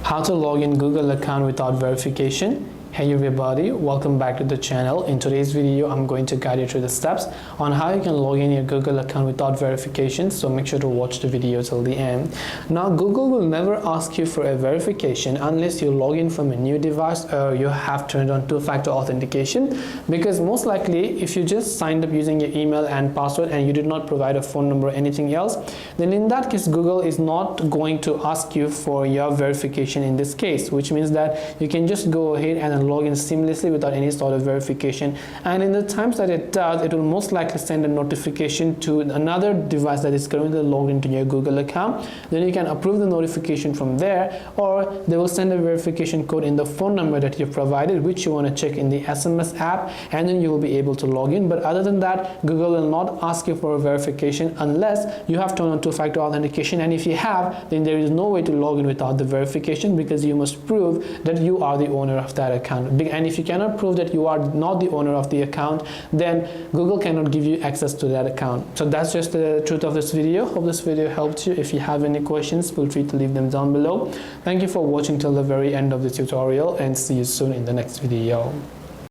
How to log in Google account without verification. Hey everybody, welcome back to the channel. In today's video, I'm going to guide you through the steps on how you can log in your Google account without verification, so make sure to watch the video till the end. Now, Google will never ask you for a verification unless you log in from a new device or you have turned on two-factor authentication, because most likely if you just signed up using your email and password and you did not provide a phone number or anything else, then in that case Google is not going to ask you for your verification in this case, which means that you can just go ahead and log in seamlessly without any sort of verification. And in the times that it does, it will most likely send a notification to another device that is currently logged into your Google account. Then you can approve the notification from there, or they will send a verification code in the phone number that you provided, which you want to check in the SMS app, and then you will be able to log in. But other than that, Google will not ask you for a verification unless you have turned on two-factor authentication, and if you have, then there is no way to log in without the verification, because you must prove that you are the owner of that account. And if you cannot prove that you are not the owner of the account, then Google cannot give you access to that account. So that's just the truth of this video. Hope this video helped you. If you have any questions, feel free to leave them down below. Thank you for watching till the very end of the tutorial, and see you soon in the next video.